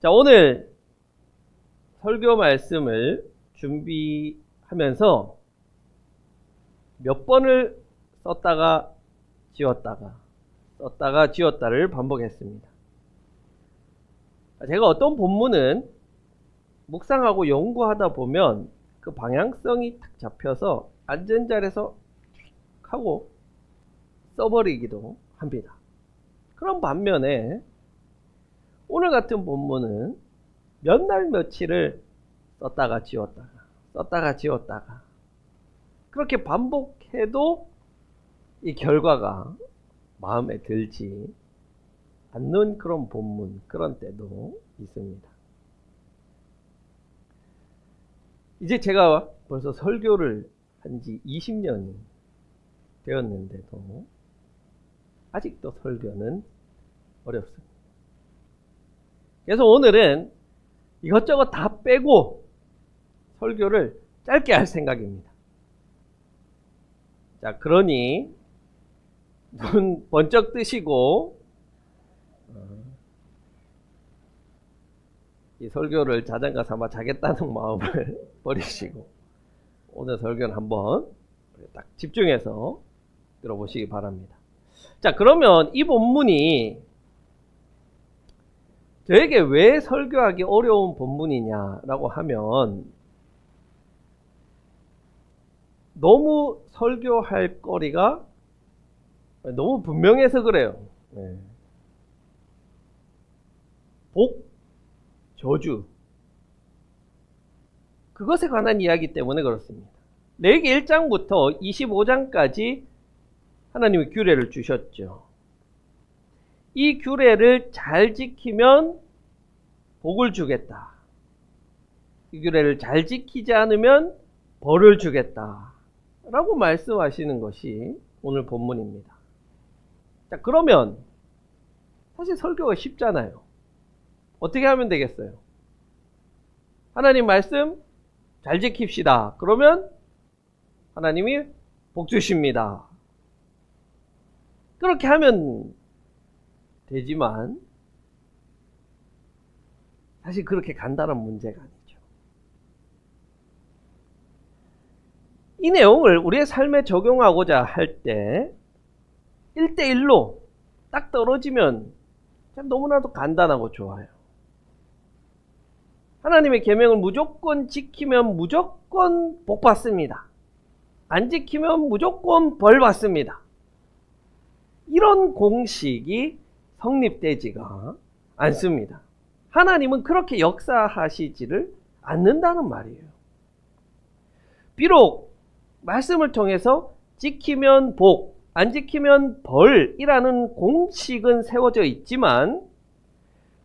자, 오늘 설교 말씀을 준비하면서 몇 번을 썼다가 지웠다를 반복했습니다. 제가 어떤 본문은 묵상하고 연구하다 보면 그 방향성이 탁 잡혀서 앉은 자리에서 하고 써버리기도 합니다. 그런 반면에 오늘 같은 본문은 몇 날 며칠을 썼다가 지웠다가 그렇게 반복해도 이 결과가 마음에 들지 않는 그런 본문, 그런 때도 있습니다. 이제 제가 벌써 설교를 한 지 20년이 되었는데도 아직도 설교는 어렵습니다. 그래서 오늘은 이것저것 다 빼고 설교를 짧게 할 생각입니다. 자, 그러니 눈 번쩍 뜨시고 이 설교를 자장가 삼아 자겠다는 마음을 버리시고 오늘 설교는 한번 딱 집중해서 들어보시기 바랍니다. 자, 그러면 이 본문이 저에게 왜 설교하기 어려운 본문이냐라고 하면 너무 설교할 거리가 너무 분명해서 그래요. 복, 저주, 그것에 관한 이야기 때문에 그렇습니다. 레위기 1장부터 25장까지 하나님이 규례를 주셨죠. 이 규례를 잘 지키면 복을 주겠다. 이 규례를 잘 지키지 않으면 벌을 주겠다. 라고 말씀하시는 것이 오늘 본문입니다. 자, 그러면 사실 설교가 쉽잖아요. 어떻게 하면 되겠어요? 하나님 말씀 잘 지킵시다. 그러면 하나님이 복 주십니다. 그렇게 하면 되지만 사실 그렇게 간단한 문제가 아니죠. 이 내용을 우리의 삶에 적용하고자 할 때 1대1로 딱 떨어지면 참 너무나도 간단하고 좋아요. 하나님의 계명을 무조건 지키면 무조건 복 받습니다. 안 지키면 무조건 벌 받습니다. 이런 공식이 성립되지가 않습니다. 하나님은 그렇게 역사하시지를 않는다는 말이에요. 비록 말씀을 통해서 지키면 복, 안 지키면 벌이라는 공식은 세워져 있지만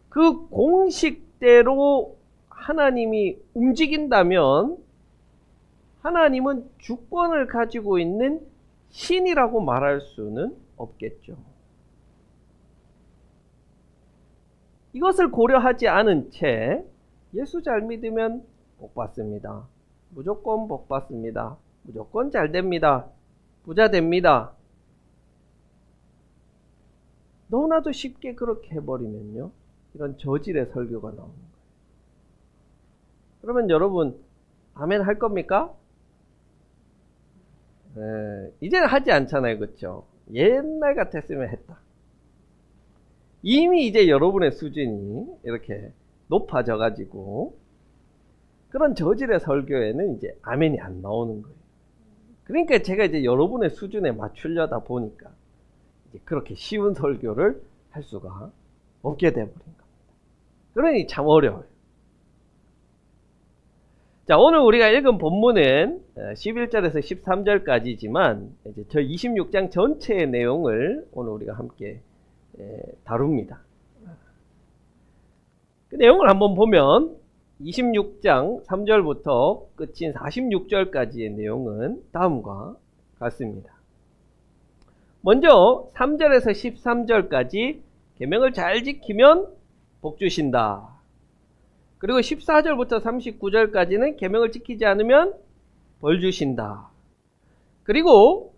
그 공식대로 하나님이 움직인다면 하나님은 주권을 가지고 있는 신이라고 말할 수는 없겠죠. 이것을 고려하지 않은 채 예수 잘 믿으면 복 받습니다. 무조건 복 받습니다. 무조건 잘 됩니다. 부자 됩니다. 너무나도 쉽게 그렇게 해버리면요, 이런 저질의 설교가 나오는 거예요. 그러면 여러분 아멘 할 겁니까? 이제는 하지 않잖아요. 그렇죠? 옛날 같았으면 했다. 이미 이제 여러분의 수준이 이렇게 높아져 가지고 그런 저질의 설교에는 이제 아멘이 안 나오는 거예요. 그러니까 제가 이제 여러분의 수준에 맞추려다 보니까 이제 그렇게 쉬운 설교를 할 수가 없게 되어버린 겁니다. 그러니 참 어려워요. 자, 오늘 우리가 읽은 본문은 11절에서 13절까지지만 이제 저 26장 전체의 내용을 오늘 우리가 함께 다룹니다. 그 내용을 한번 보면 26장 3절부터 끝인 46절까지의 내용은 다음과 같습니다. 먼저 3절에서 13절까지 계명을 잘 지키면 복 주신다. 그리고 14절부터 39절까지는 계명을 지키지 않으면 벌 주신다. 그리고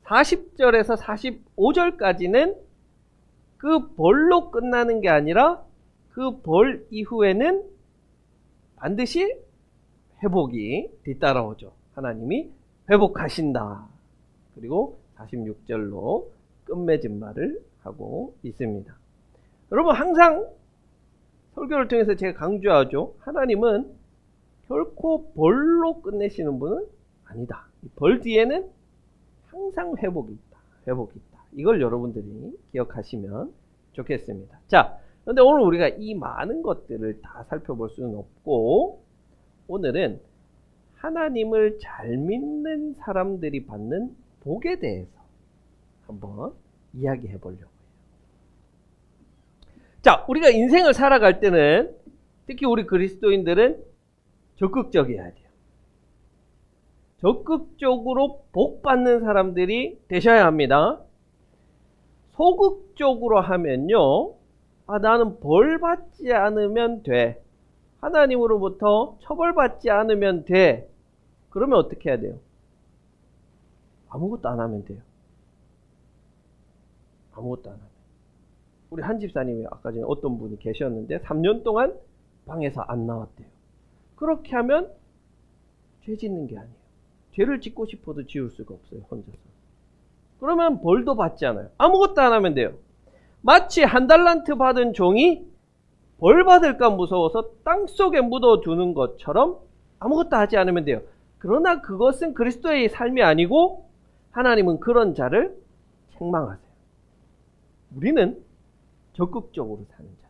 40절에서 45절까지는 그 벌로 끝나는 게 아니라 그 벌 이후에는 반드시 회복이 뒤따라오죠. 하나님이 회복하신다. 그리고 46절로 끝맺은 말을 하고 있습니다. 여러분, 항상 설교를 통해서 제가 강조하죠. 하나님은 결코 벌로 끝내시는 분은 아니다. 벌 뒤에는 항상 회복이 있다. 회복이 있다. 이걸 여러분들이 기억하시면 좋겠습니다. 자, 그런데 오늘 우리가 이 많은 것들을 다 살펴볼 수는 없고, 오늘은 하나님을 잘 믿는 사람들이 받는 복에 대해서 한번 이야기해 보려고 해요. 자, 우리가 인생을 살아갈 때는 특히 우리 그리스도인들은 적극적이어야 돼요. 적극적으로 복 받는 사람들이 되셔야 합니다. 소극적으로 하면요, 나는 벌 받지 않으면 돼. 하나님으로부터 처벌받지 않으면 돼. 그러면 어떻게 해야 돼요? 아무것도 안 하면 돼요. 아무것도 안 하면. 우리 한 집사님이 아까 전에 어떤 분이 계셨는데 3년 동안 방에서 안 나왔대요. 그렇게 하면 죄 짓는 게 아니에요. 죄를 짓고 싶어도 지을 수가 없어요, 혼자서. 그러면 벌도 받지 않아요. 아무것도 안 하면 돼요. 마치 한 달란트 받은 종이 벌 받을까 무서워서 땅속에 묻어두는 것처럼 아무것도 하지 않으면 돼요. 그러나 그것은 그리스도의 삶이 아니고 하나님은 그런 자를 책망하세요. 우리는 적극적으로 사는 자,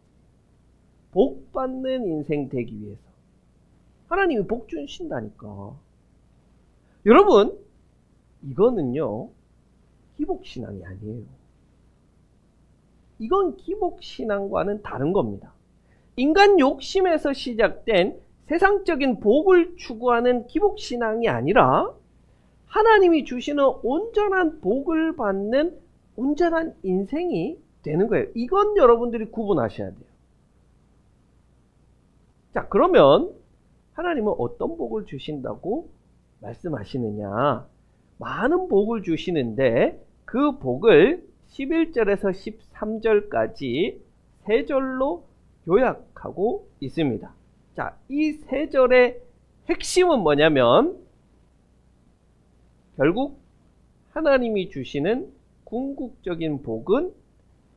복 받는 인생 되기 위해서 하나님이 복 주신다니까. 여러분, 이거는요 기복신앙이 아니에요. 이건 기복신앙과는 다른 겁니다. 인간 욕심에서 시작된 세상적인 복을 추구하는 기복신앙이 아니라 하나님이 주시는 온전한 복을 받는 온전한 인생이 되는 거예요. 이건 여러분들이 구분하셔야 돼요. 자, 그러면 하나님은 어떤 복을 주신다고 말씀하시느냐? 많은 복을 주시는데 그 복을 11절에서 13절까지 세 절로 요약하고 있습니다. 자, 이 세 절의 핵심은 뭐냐면 결국 하나님이 주시는 궁극적인 복은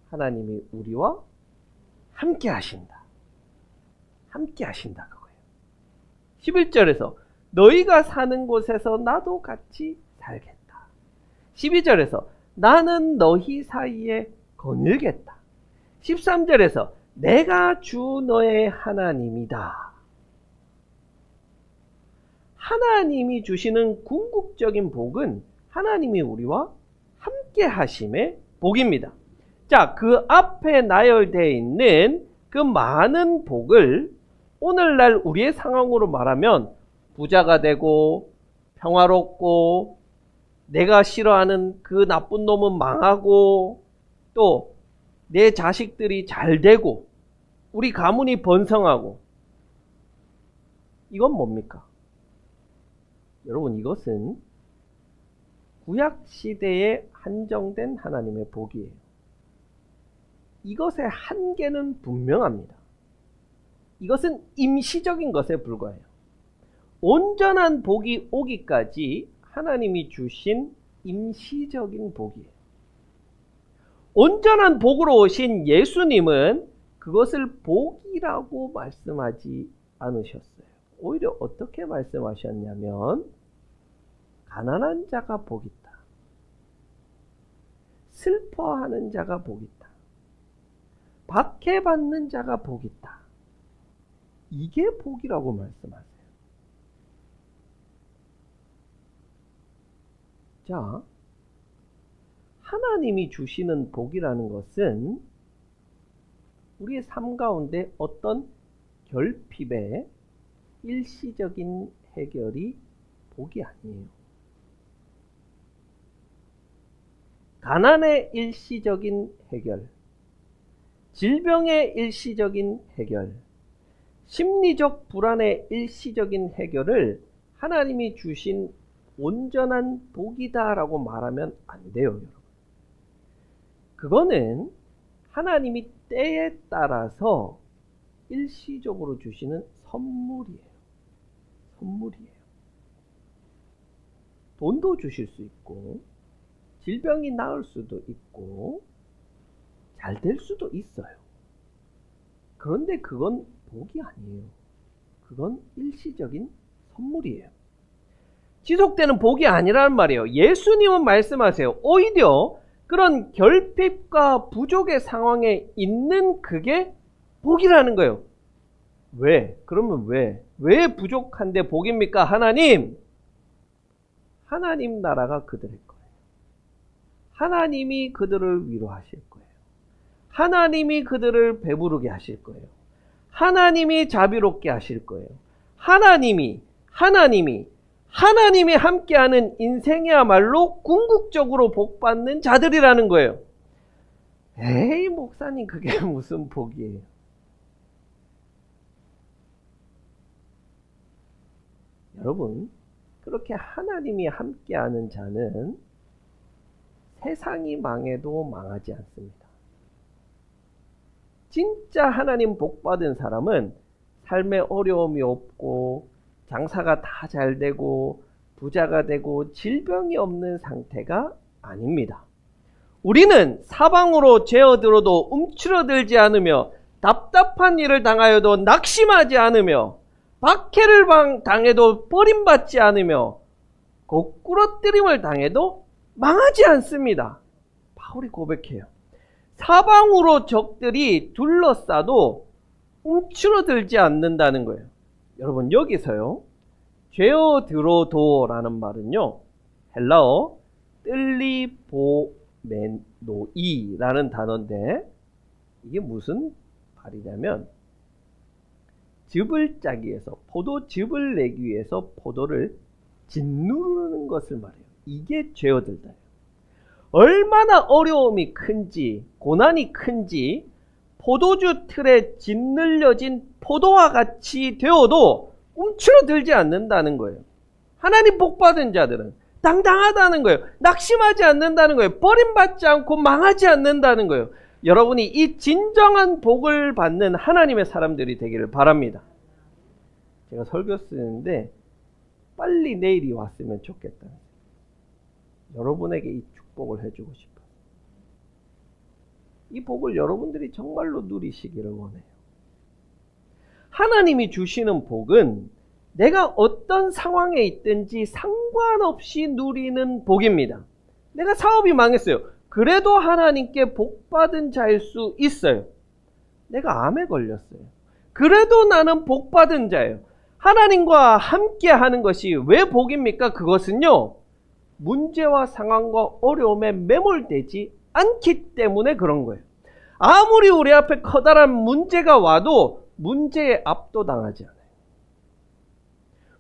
하나님이 우리와 함께 하신다. 함께 하신다 그거예요. 11절에서 너희가 사는 곳에서 나도 같이 살겠다. 12절에서 나는 너희 사이에 거닐겠다. 13절에서 내가 주 너의 하나님이다. 하나님이 주시는 궁극적인 복은 하나님이 우리와 함께 하심의 복입니다. 자, 그 앞에 나열되어 있는 그 많은 복을 오늘날 우리의 상황으로 말하면 부자가 되고 평화롭고 내가 싫어하는 그 나쁜 놈은 망하고 또 내 자식들이 잘 되고 우리 가문이 번성하고, 이건 뭡니까? 여러분, 이것은 구약시대에 한정된 하나님의 복이에요. 이것의 한계는 분명합니다. 이것은 임시적인 것에 불과해요. 온전한 복이 오기까지 하나님이 주신 임시적인 복이에요. 온전한 복으로 오신 예수님은 그것을 복이라고 말씀하지 않으셨어요. 오히려 어떻게 말씀하셨냐면 가난한 자가 복 있다. 슬퍼하는 자가 복 있다. 박해받는 자가 복 있다. 이게 복이라고 말씀하세요. 자, 하나님이 주시는 복이라는 것은 우리의 삶 가운데 어떤 결핍의 일시적인 해결이 복이 아니에요. 가난의 일시적인 해결, 질병의 일시적인 해결, 심리적 불안의 일시적인 해결을 하나님이 주신 온전한 복이다라고 말하면 안 돼요, 여러분. 그거는 하나님이 때에 따라서 일시적으로 주시는 선물이에요. 선물이에요. 돈도 주실 수 있고, 질병이 나을 수도 있고, 잘 될 수도 있어요. 그런데 그건 복이 아니에요. 그건 일시적인 선물이에요. 지속되는 복이 아니란 말이에요. 예수님은 말씀하세요. 오히려 그런 결핍과 부족의 상황에 있는 그게 복이라는 거예요. 왜? 그러면 왜? 왜 부족한데 복입니까? 하나님 나라가 그들의 거예요. 하나님이 그들을 위로하실 거예요. 하나님이 그들을 배부르게 하실 거예요. 하나님이 자비롭게 하실 거예요. 하나님이 함께하는 인생이야말로 궁극적으로 복받는 자들이라는 거예요. 에이, 목사님, 그게 무슨 복이에요? 여러분, 그렇게 하나님이 함께하는 자는 세상이 망해도 망하지 않습니다. 진짜 하나님 복받은 사람은 삶에 어려움이 없고 장사가 다 잘 되고 부자가 되고 질병이 없는 상태가 아닙니다. 우리는 사방으로 죄어들어도 움츠러들지 않으며 답답한 일을 당하여도 낙심하지 않으며 박해를 당해도 버림받지 않으며 거꾸러뜨림을 당해도 망하지 않습니다. 바울이 고백해요. 사방으로 적들이 둘러싸도 움츠러들지 않는다는 거예요. 여러분, 여기서요, 죄어들어도라는 말은요, 헬라어 뜰리보메노이라는 단어인데, 이게 무슨 말이냐면 즙을 짜기 위해서, 포도즙을 내기 위해서 포도를 짓누르는 것을 말해요. 이게 죄어들다예요. 얼마나 어려움이 큰지, 고난이 큰지 포도주 틀에 짓눌려진 포도와 같이 되어도 움츠러들지 않는다는 거예요. 하나님 복받은 자들은 당당하다는 거예요. 낙심하지 않는다는 거예요. 버림받지 않고 망하지 않는다는 거예요. 여러분이 이 진정한 복을 받는 하나님의 사람들이 되기를 바랍니다. 제가 설교 쓰는데 빨리 내일이 왔으면 좋겠다. 여러분에게 이 축복을 해주고 싶어요. 이 복을 여러분들이 정말로 누리시기를 원해요. 하나님이 주시는 복은 내가 어떤 상황에 있든지 상관없이 누리는 복입니다. 내가 사업이 망했어요. 그래도 하나님께 복받은 자일 수 있어요. 내가 암에 걸렸어요. 그래도 나는 복받은 자예요. 하나님과 함께 하는 것이 왜 복입니까? 그것은요, 문제와 상황과 어려움에 매몰되지 않기 때문에 그런 거예요. 아무리 우리 앞에 커다란 문제가 와도 문제에 압도당하지 않아요.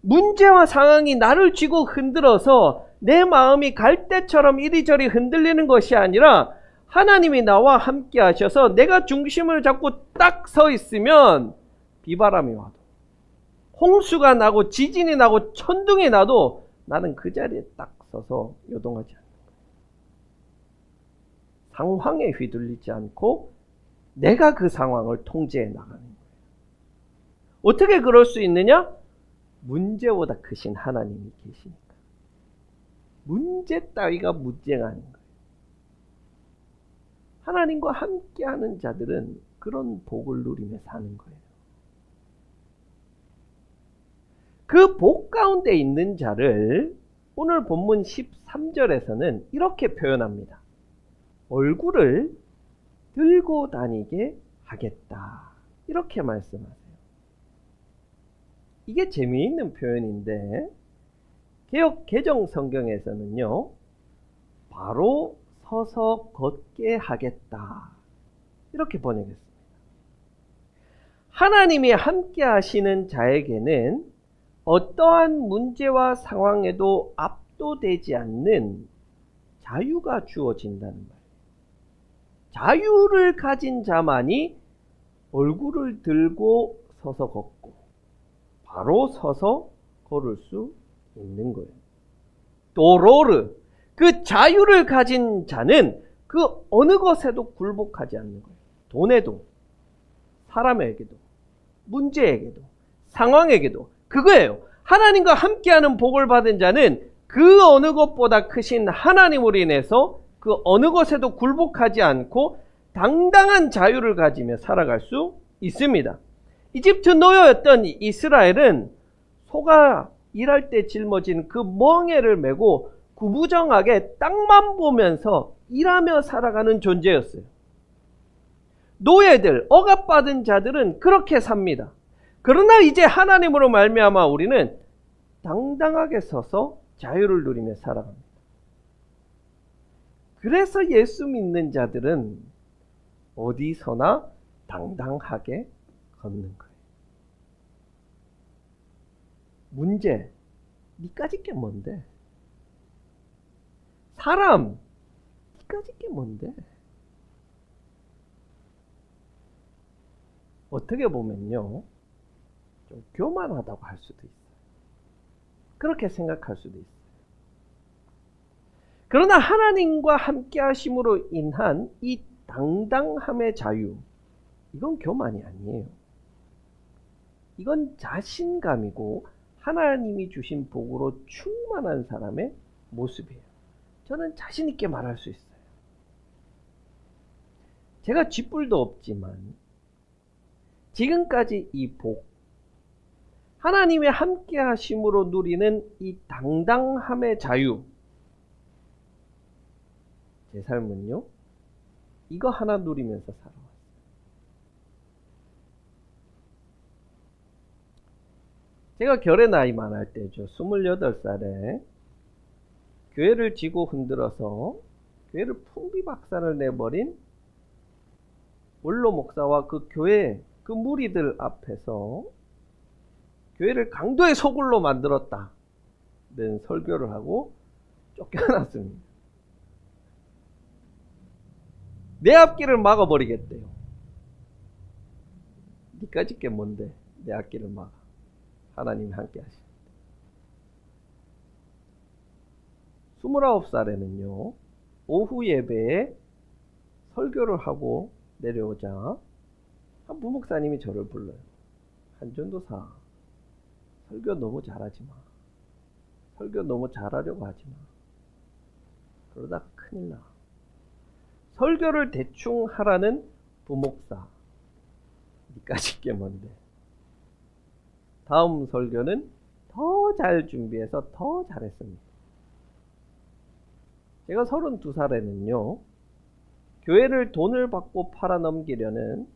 문제와 상황이 나를 쥐고 흔들어서 내 마음이 갈대처럼 이리저리 흔들리는 것이 아니라 하나님이 나와 함께 하셔서 내가 중심을 잡고 딱 서 있으면 비바람이 와도 홍수가 나고 지진이 나고 천둥이 나도 나는 그 자리에 딱 서서 요동하지 않는 거예요. 상황에 휘둘리지 않고 내가 그 상황을 통제해 나가는 거예요. 어떻게 그럴 수 있느냐? 문제보다 크신 하나님이 계시니까. 문제 따위가 문제가 아닌 거예요. 하나님과 함께하는 자들은 그런 복을 누리며 사는 거예요. 그 복 가운데 있는 자를 오늘 본문 13절에서는 이렇게 표현합니다. 얼굴을 들고 다니게 하겠다. 이렇게 말씀하세요. 이게 재미있는 표현인데 개역 개정 성경에서는요, 바로 서서 걷게 하겠다. 이렇게 번역했습니다. 하나님이 함께 하시는 자에게는 어떠한 문제와 상황에도 압도되지 않는 자유가 주어진다는 말이에요. 자유를 가진 자만이 얼굴을 들고 서서 걷고 바로 서서 걸을 수 있는 거예요. 도로르, 그 자유를 가진 자는 그 어느 것에도 굴복하지 않는 거예요. 돈에도, 사람에게도, 문제에게도, 상황에게도 그거예요. 하나님과 함께하는 복을 받은 자는 그 어느 것보다 크신 하나님으로 인해서 그 어느 것에도 굴복하지 않고 당당한 자유를 가지며 살아갈 수 있습니다. 이집트 노예였던 이스라엘은 소가 일할 때 짊어진 그 멍에를 메고 구부정하게 땅만 보면서 일하며 살아가는 존재였어요. 노예들, 억압받은 자들은 그렇게 삽니다. 그러나 이제 하나님으로 말미암아 우리는 당당하게 서서 자유를 누리며 살아갑니다. 그래서 예수 믿는 자들은 어디서나 당당하게 걷는 거예요. 문제, 니까짓 게 뭔데? 사람, 니까짓 게 뭔데? 어떻게 보면요, 좀 교만하다고 할 수도 있어요. 그렇게 생각할 수도 있어요. 그러나 하나님과 함께 하심으로 인한 이 당당함의 자유, 이건 교만이 아니에요. 이건 자신감이고 하나님이 주신 복으로 충만한 사람의 모습이에요. 저는 자신 있게 말할 수 있어요. 제가 쥐뿔도 없지만 지금까지 이 복, 하나님의 함께 하심으로 누리는 이 당당함의 자유, 제 삶은요, 이거 하나 누리면서 살아왔어요. 제가 결의 나이만 할 때죠. 28살에 교회를 지고 흔들어서 교회를 풍비박산을 내버린 원로 목사와 그 교회, 그 무리들 앞에서 교회를 강도의 소굴로 만들었다는 설교를 하고 쫓겨났습니다. 내 앞길을 막아버리겠대요. 니까짓 게 뭔데 내 앞길을 막아. 하나님이 함께 하십니다. 29살에는요, 오후 예배에 설교를 하고 내려오자 한 부목사님이 저를 불러요. 한전도사, 설교 너무 잘하지 마. 설교 너무 잘하려고 하지 마. 그러다 큰일 나. 설교를 대충 하라는 부목사, 니까짓 게 뭔데. 다음 설교는 더 잘 준비해서 더 잘했습니다. 제가 32살에는요, 교회를 돈을 받고 팔아넘기려는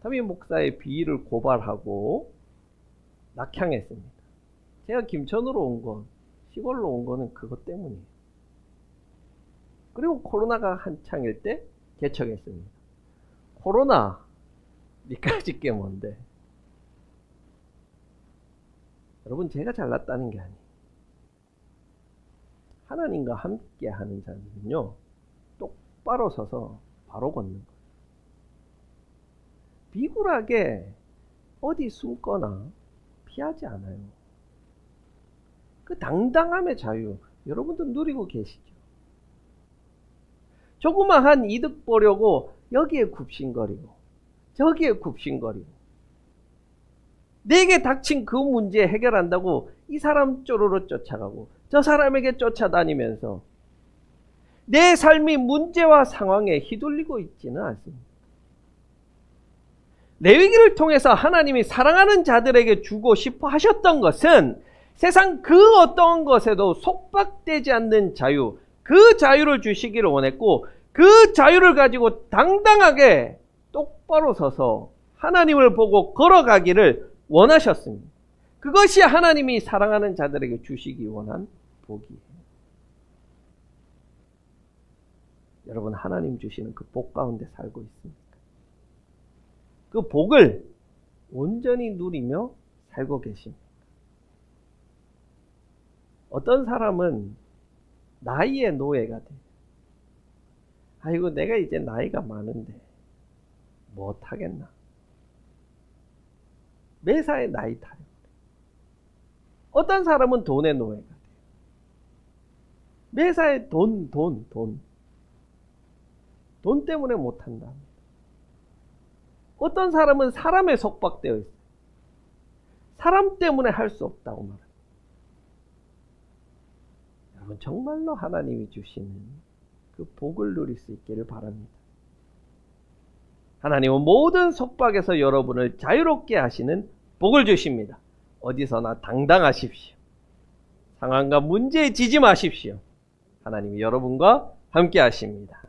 담임 목사의 비위를 고발하고 낙향했습니다. 제가 김천으로 온 건, 시골로 온 거는 그것 때문이에요. 그리고 코로나가 한창일 때 개척했습니다. 코로나, 니까짓 게 뭔데. 여러분, 제가 잘났다는 게 아니에요. 하나님과 함께 하는 자들은요, 똑바로 서서 바로 걷는 거예요. 비굴하게 어디 숨거나 피하지 않아요. 그 당당함의 자유, 여러분도 누리고 계시죠? 조그마한 이득 보려고 여기에 굽신거리고 저기에 굽신거리고 내게 닥친 그 문제 해결한다고 이 사람 쪼르르 쫓아가고 저 사람에게 쫓아다니면서 내 삶이 문제와 상황에 휘둘리고 있지는 않습니다. 레위기를 통해서 하나님이 사랑하는 자들에게 주고 싶어 하셨던 것은 세상 그 어떤 것에도 속박되지 않는 자유, 그 자유를 주시기를 원했고, 그 자유를 가지고 당당하게 똑바로 서서 하나님을 보고 걸어가기를 원하셨습니다. 그것이 하나님이 사랑하는 자들에게 주시기 원한 복이에요. 여러분, 하나님 주시는 그 복 가운데 살고 있습니까? 그 복을 온전히 누리며 살고 계십니다. 어떤 사람은 나이의 노예가 돼요. 아이고, 내가 이제 나이가 많은데 못하겠나. 매사에 나이 타요. 어떤 사람은 돈의 노예가 돼요. 매사에 돈 때문에 못한다. 어떤 사람은 사람에 속박되어 있어요. 사람 때문에 할 수 없다고 말합니다. 여러분 정말로 하나님이 주시는 그 복을 누릴 수 있기를 바랍니다. 하나님은 모든 속박에서 여러분을 자유롭게 하시는 복을 주십니다. 어디서나 당당하십시오. 상황과 문제에 지지 마십시오. 하나님이 여러분과 함께 하십니다.